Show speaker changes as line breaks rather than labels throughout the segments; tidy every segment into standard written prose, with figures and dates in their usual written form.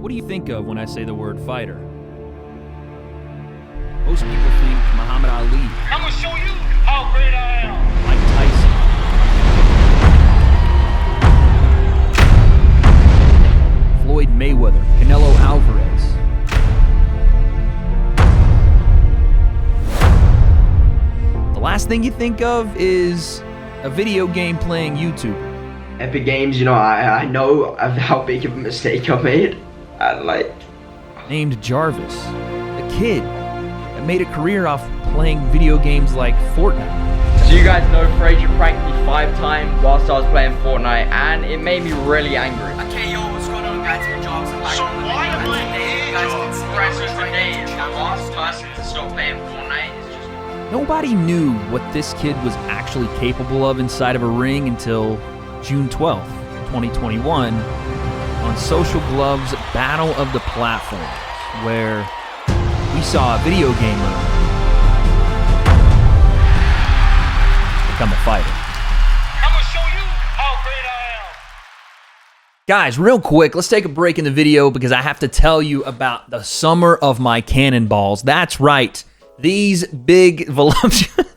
What do you think of when I say the word fighter? Most people think Muhammad Ali.
I'm gonna show you how great I am.
Mike Tyson. Floyd Mayweather. Canelo Alvarez. The last thing you think of is a video game playing YouTuber.
Epic Games, you know, I know how big of a mistake I made.
Named Jarvis, a kid that made a career off playing video games like Fortnite.
So you guys know Frazier pranked me 5 times whilst I was playing Fortnite, and it made me really angry.
Okay, yo, what's going on, guys? It's Jarvis. I'm back
So
on the
why
video,
am I
and today
here,
you guys
Joe?
can see
Breakfast today is the last person to stop playing Fortnite. It's just
Nobody knew what this kid was actually capable of inside of a ring until June 12th, 2021, on Social Glove's Battle of the Platforms, where we saw a video gamer become a fighter.
I'm gonna show you how great I am.
Guys, real quick, let's take a break in the video because I have to tell you about the summer of my cannonballs. That's right, these big, voluptuous...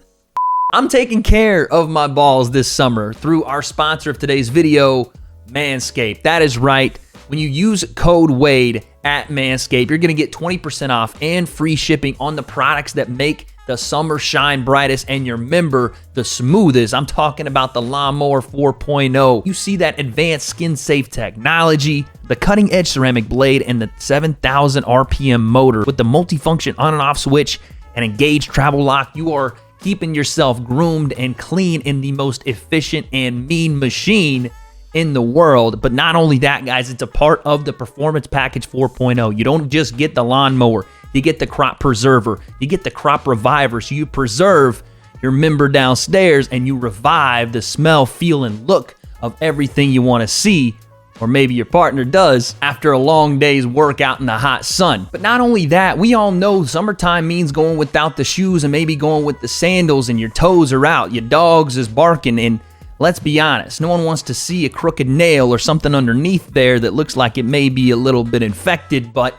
I'm taking care of my balls this summer through our sponsor of today's video, Manscaped. That is right. When you use code WADE at Manscaped, you're going to get 20% off and free shipping on the products that make the summer shine brightest and your member the smoothest. I'm talking about the Lawnmower 4.0. You see that advanced skin-safe technology, the cutting-edge ceramic blade, and the 7,000 RPM motor with the multifunction on and off switch and engaged travel lock. You are keeping yourself groomed and clean in the most efficient and mean machine in the world. But not only that, guys, it's a part of the Performance Package 4.0. You don't just get the lawnmower, you get the crop preserver, you get the crop reviver, so you preserve your member downstairs and you revive the smell, feel, and look of everything you want to see, or maybe your partner does, after a long day's work out in the hot sun. But not only that, we all know summertime means going without the shoes and maybe going with the sandals and your toes are out, your dogs is barking, and let's be honest, no one wants to see a crooked nail or something underneath there that looks like it may be a little bit infected, but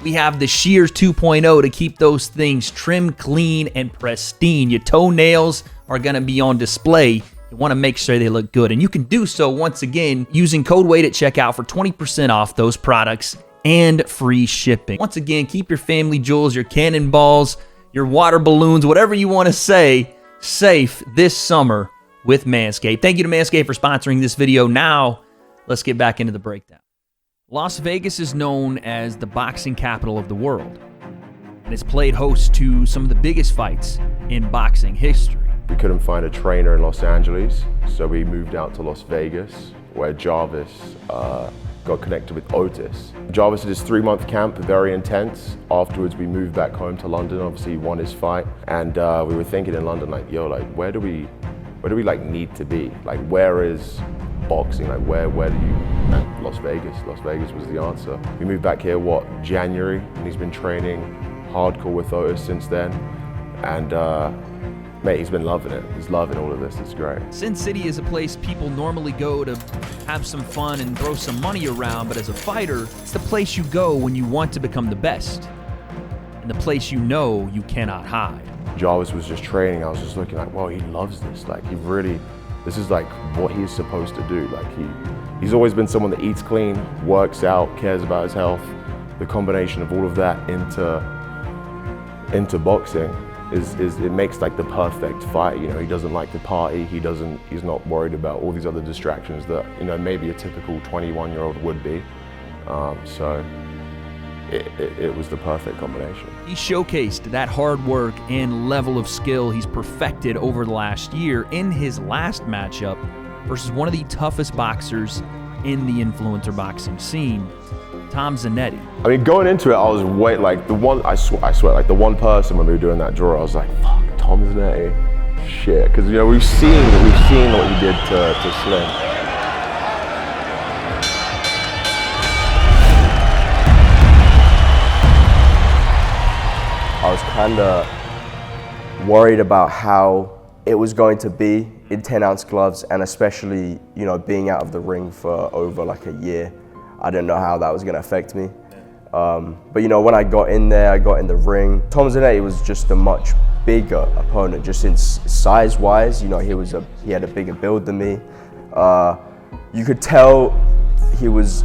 we have the Shears 2.0 to keep those things trim, clean, and pristine. Your toenails are gonna be on display. You want to make sure they look good, and you can do so once again using code WADE at checkout for 20% off those products and free shipping. Once again, keep your family jewels, your cannonballs, your water balloons, whatever you want to say, safe this summer with Manscaped. Thank you to Manscaped for sponsoring this video. Now, let's get back into the breakdown. Las Vegas is known as the boxing capital of the world, and it's played host to some of the biggest fights in boxing history.
We couldn't find a trainer in Los Angeles, so we moved out to Las Vegas, where Jarvis got connected with Otis. Jarvis did his 3-month camp, very intense. Afterwards, we moved back home to London. Obviously, he won his fight, and we were thinking in London, like, yo, like, where do we like need to be? Like, where is boxing? Like, where do you? And Las Vegas. Las Vegas was the answer. We moved back here, January, and he's been training hardcore with Otis since then, and. Mate, he's been loving it. He's loving all of this. It's great.
Sin City is a place people normally go to have some fun and throw some money around, but as a fighter, it's the place you go when you want to become the best, and the place you know you cannot hide.
Jarvis was just training. I was just looking like, wow, he loves this. Like, this is like what he's supposed to do. Like, he's always been someone that eats clean, works out, cares about his health. The combination of all of that into boxing it makes like the perfect fight. You know, he doesn't like to party. He's not worried about all these other distractions that, you know, maybe a typical 21-year-old would be. So it was the perfect combination.
He showcased that hard work and level of skill he's perfected over the last year in his last matchup versus one of the toughest boxers in the influencer boxing scene, Tom Zanetti.
I mean, going into it, I was like I swear, like the one person when we were doing that draw, I was like, fuck, Tom Zanetti, shit, because, you know, we've seen what he did to Slim.
I was kind of worried about how it was going to be in 10-ounce gloves, and especially, you know, being out of the ring for over like a year. I didn't know how that was going to affect me. But you know, when I got in there, I got in the ring. Tom Zanetti was just a much bigger opponent, just in size-wise. You know, he had a bigger build than me. You could tell he was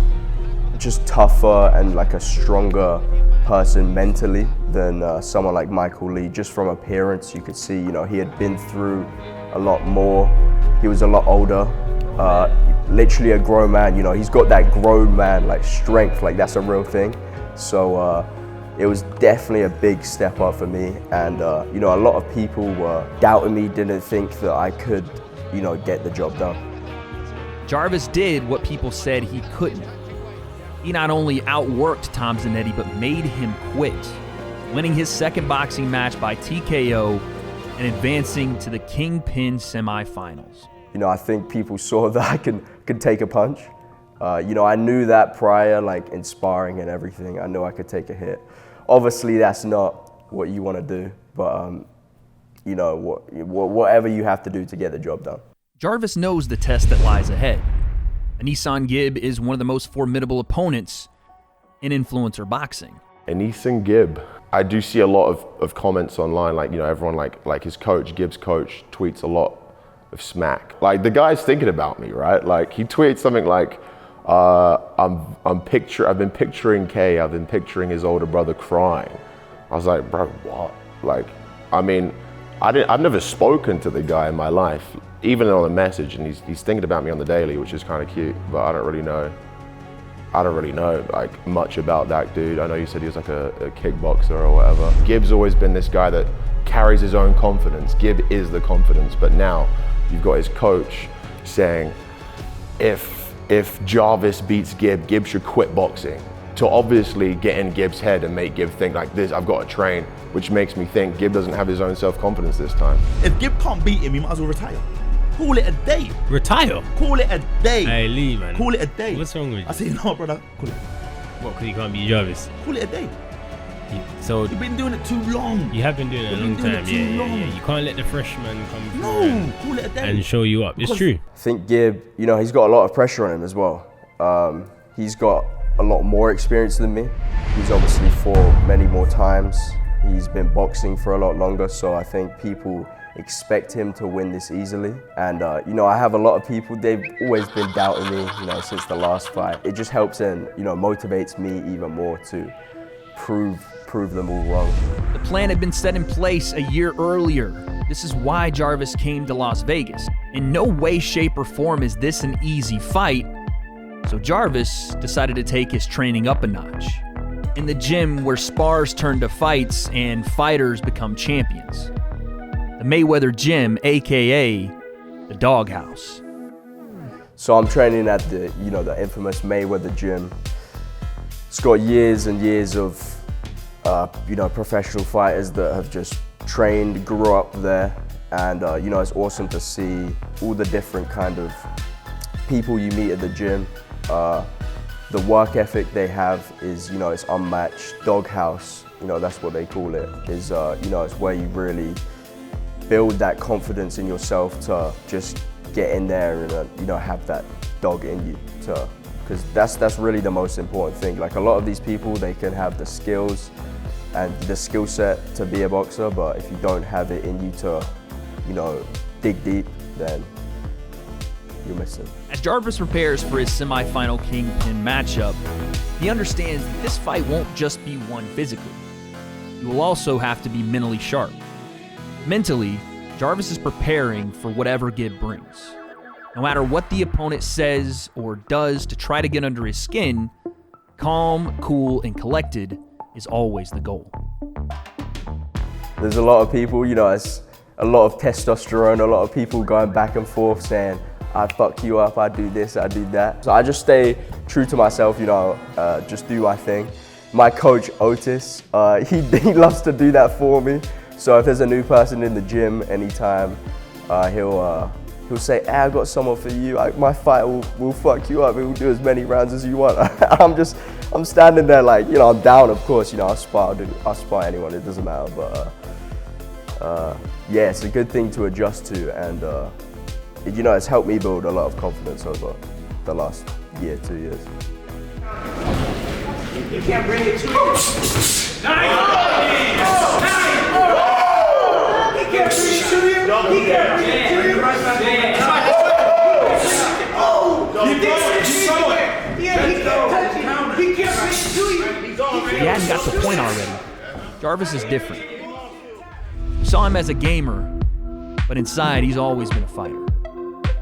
just tougher and like a stronger person mentally than someone like Michael Lee. Just from appearance, you could see, you know, he had been through a lot more. He was a lot older, literally a grown man. You know, he's got that grown man like strength, like that's a real thing. So it was definitely a big step up for me. And you know, a lot of people were doubting me, didn't think that I could, you know, get the job done.
Jarvis did what people said he couldn't. He not only outworked Tom Zanetti, but made him quit, winning his second boxing match by TKO and advancing to the Kingpyn semifinals.
You know, I think people saw that I could take a punch. You know, I knew that prior, like in sparring and everything. I knew I could take a hit. Obviously, that's not what you want to do, but you know, whatever you have to do to get the job done.
Jarvis knows the test that lies ahead. Anissan Gibb is one of the most formidable opponents in influencer boxing.
Anissan Gibb. I do see a lot of comments online, like, you know, everyone like his coach, Gibb's coach, tweets a lot of smack. Like, the guy's thinking about me, right? Like, he tweets something like, I've been picturing K, I've been picturing his older brother crying. I was like, bro, what? Like, I mean, I've never spoken to the guy in my life, even on a message, and he's thinking about me on the daily, which is kind of cute, but I don't really know like much about that dude. I know you said he was like a kickboxer or whatever. Gibb's always been this guy that carries his own confidence. Gibb is the confidence, but now you've got his coach saying, if Jarvis beats Gibb, Gibb should quit boxing, to obviously get in Gibb's head and make Gibb think like this, I've got to train, which makes me think Gibb doesn't have his own self-confidence this time.
If Gibb can't beat him, he might as well retire. Call it a day.
Retire?
Call it a day.
Hey, Lee, man.
Call it a day.
What's wrong with you?
I say, no, brother. Call it.
What, because you can't beat Jarvis?
Call it a day.
So
you've been doing it too long.
You have been doing it a long time. Yeah. You can't let the freshman come through.
No, call it a day.
And show you up. It's true.
I think Gibb, you know, he's got a lot of pressure on him as well. He's got a lot more experience than me. He's obviously fought many more times. He's been boxing for a lot longer, so I think people expect him to win this easily. And you know, I have a lot of people, they've always been doubting me, you know, since the last fight. It just helps and, you know, motivates me even more to prove them all wrong.
The plan had been set in place a year earlier. This is why Jarvis came to Las Vegas. In no way, shape, or form is this an easy fight, so Jarvis decided to take his training up a notch. In the gym where spars turn to fights and fighters become champions. The Mayweather Gym, AKA the Doghouse.
So I'm training at the, you know, the infamous Mayweather Gym. It's got years and years of, you know, professional fighters that have just trained, grew up there. And, you know, it's awesome to see all the different kind of people you meet at the gym. The work ethic they have is, you know, it's unmatched. Doghouse, you know, that's what they call it, is, you know, it's where you really build that confidence in yourself to just get in there and, you know, have that dog in you, because that's really the most important thing. Like, a lot of these people, they can have the skills and the skill set to be a boxer, but if you don't have it in you to, you know, dig deep, then you're missing.
As Jarvis prepares for his semifinal Kingpyn matchup, he understands that this fight won't just be won physically. You will also have to be mentally sharp. Mentally, Jarvis is preparing for whatever Gibb brings. No matter what the opponent says or does to try to get under his skin, calm, cool, and collected is always the goal.
There's a lot of people, you know, it's a lot of testosterone, a lot of people going back and forth saying, I fuck you up, I do this, I do that. So I just stay true to myself, you know, just do my thing. My coach, Otis, he loves to do that for me. So if there's a new person in the gym anytime, he'll say, hey, I got someone for you. My fight will fuck you up. It will do as many rounds as you want. I'm standing there like, you know, I'm down, of course, you know, I'll spar anyone, it doesn't matter. But yeah, it's a good thing to adjust to, and you know, it's helped me build a lot of confidence over the last year, 2 years.
You can't bring it to you.
He hadn't got the point already. Jarvis is different. Saw him as a gamer, but inside he's always been a fighter.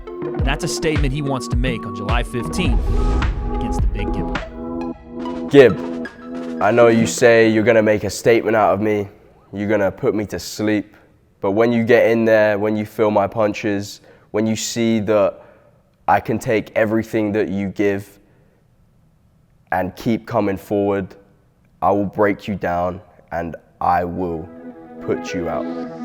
And that's a statement he wants to make on July 15th against the Big Gibber.
Gib, I know you say you're gonna make a statement out of me, you're gonna put me to sleep, but when you get in there, when you feel my punches, when you see that I can take everything that you give and keep coming forward, I will break you down and I will put you out.